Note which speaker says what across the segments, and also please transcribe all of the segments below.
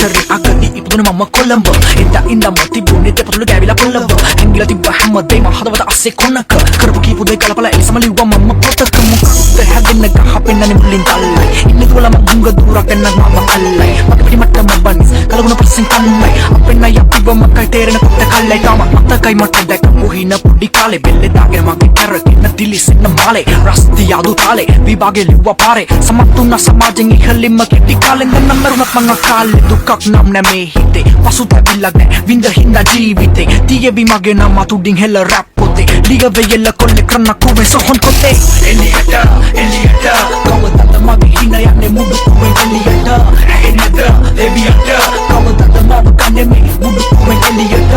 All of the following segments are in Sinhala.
Speaker 1: අතරේ අගදී ඉපදුන මම කොළඹ එදා ඉඳන්ම තිබුණේ දෙපතුල ගෑවිලා පොළඹ ඇංගිලා තිබ්බ හැමදේම හදවත අස්සේ කොනක කරපු කීපු දේ කලපලා එලිසම ලිව්වා මම පොතක මොකක්ද හැදෙන්න ගහ පෙන්නන්නේ මුලින් තල්ලයි ඉන්නේ තුලම ගුංග දුරක් එන්නක් මම අල්ලයි මට පිටි මට්ටම බනිස් කලගුණ පස්සෙන් කන්නයි අපෙන්න යපිව මකයි තේරෙන කොට කල්ලයි තාම මතකයි මට දැක මොහින පොඩි කාලේ බෙල්ලේ දාගෙන මගේ කැරකින දිලිසෙන්න මාලේ රස්ති යාදු තාලේ විභාගේ ලිව්වා පාරේ සමත්තුන සමාජෙන් ඉහළින්ම කෙටි කාලෙන් නම්මරුණක් මං කාලේ දුකක් නම් නැමේ හිතේ පසුතැවිල්ලක් නැ විඳ හින්දා ජීවිතේ තියේවි මගේ නම තුඩින් හෙල රැප් පොතේ ලිග වෙයල කොල්ලේ කරන්න කුවේ සොහොන් කොතේ එලියට කවදද මගේ හින යන්නේ මුඩු කුවෙන් එලියට ඇහෙන්නද එවියට කවදද මම කන්නේ මේ මුඩු කුවෙන් එලියට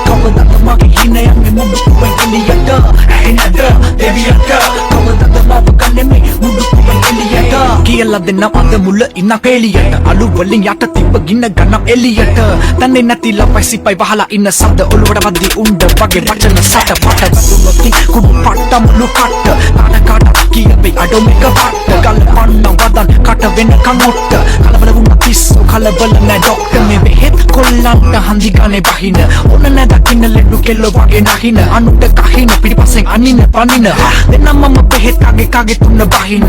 Speaker 1: කවදද මගේ හින යන්නේ මුඩු කුවෙන් එලියට ඇහෙන්නද එවියට කවදද මම කන්නේ මේ මුඩු කුවෙන් එලියට කියලා දෙන්න අද මුල ඉන්න කෙලියට අලු වලින් යට තිබ්බ ගින්න ගන්න එලියට තන්නේ නැති ලපයි සිපයි වහලා ඉන්න සද්ද ඔළුවට වද්දි උණ්ඩ වගේ වචන සට පට වැදුනොත් කුඩු පට්ටම් ලුකට කාට කියබේ අඩොමෙක වට ගල් පන්න වදන් කට වෙන කමුට්ට කලබල වුණ පිස්සු කලබල නැ ඩොක්ටර් මේ බෙහෙත් කොල්ලන්ට හන්දි ගානේ බහින ඕන නැ දකින්න ලෙඩු කෙල්ල වගේ නහින අනුට කහින පිටිපස්සෙන් අනින පනින දෙන්නම මම බෙහෙත් කගේ තුන බහින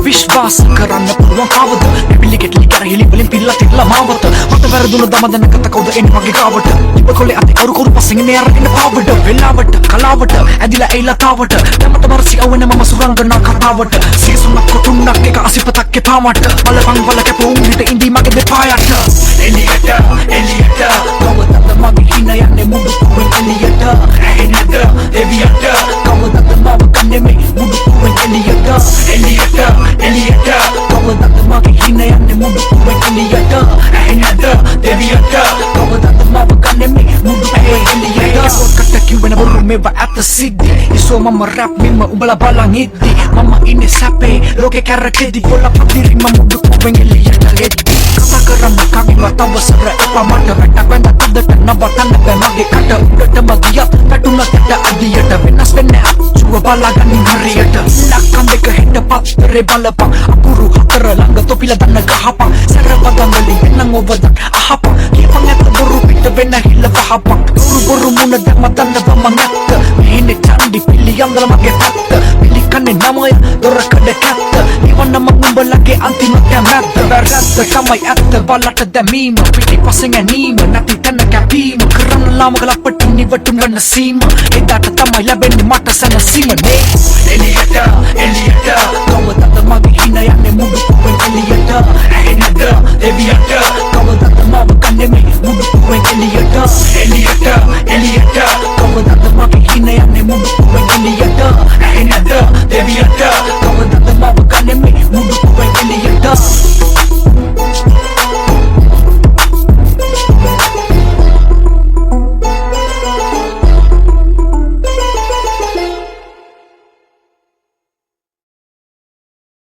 Speaker 1: විශ්වාස කරන්න පුළුවන් කවද පිළි කෙටලි කරහිලි වලින් පිල්ලා තිල්ලා මාවත මට වැරදුන දමදන කත කවුද එන්නේ මගේ ගාවට ඉබ කොලේ අතේ කරු පස්සෙන් එන්නේ අරගෙන පාවඩ වෙලාවට කලාවට ඇදිලා එයිලා තාවට දැමට මරසි අවන මම සුරංගනා කතාවට සිසුනක් කොටුන්නක් එක අසිපතක් එපාමට බලපං වල කැපුම් හිට ඉඳී මගේ දෙපායට එලියට කවදද මගේ හින යන්නේ මුඩු කුවෙන් එලියට ඇහෙන්නද එවියට කවදද මම කන්නේ මේ මුඩු කුවෙන් එලියට කවදද මගේ හින යන්නේ මුඩු කුවෙන් එලියට ඇහෙන්නද එවියට කවදද මම කන්නේ මේ මුඩු කුවෙන් එලියට කොට කිව්වෙන බොරු මේවා ඇත්ත සිද්ධි ඉසෝ මම රැප් මෙම උඹලා බලන් ඉද්දි මම ඉන්නේ සැපේ ලෝකේ කැරකෙදි පොළ පදිරි මම මුඩු කුවෙන් එලියට ගෙද්දි කතා කරන්න කවිව තවසර එපා මට වැටක් වෙන්න තදට නවතන්න බෑ මගේ කට උඩටම ගියත් පැටුනකට අදියට වෙනස් වෙන්නේ අච්චුව බලාගන්න හරියට ලක්කම් දෙක හෙට පත්තරේ බලපන් අකුරු හතර ළඟ තොපිල දන්න ගහපන් සැර පදන් වලින් වෙනං ඔබදන් අහපන් කියපන් ඇත්ත බොරු පිට වෙන්න හිල්ල වහපන් බොරු මුණ දැම්ම දන්න වම නැත්ත මෙහෙනේ චන්දි පිළි යංගල මගේ පැත්ත පිළි කන්නේ නමය දොරකඩ කැත්ත නිවන්න මම උඹලගේ අන්තිම කැමැත්ත වැරද්ද තමයි ඇත්ත බලට දැමීම පිටිපස්සෙන් ඇනීම නැති තැන කැපීම කරන්න ලාමක ලපට නිවටුම් ගන්න සීම එදාට තමයි ලැබෙන්නේ මට සැනසීම නේ එලියට කවදද මගේ හින යන්නේ මුඩු කුවෙන් එලියට ඇහෙන්නද එවියට කවදද මම කන්නේ මේ මුඩු කුවෙන් එලියට කවදද මගේ හින යන්නේ මුඩු කුවෙන් එලියට ඇහෙන්නද එවියට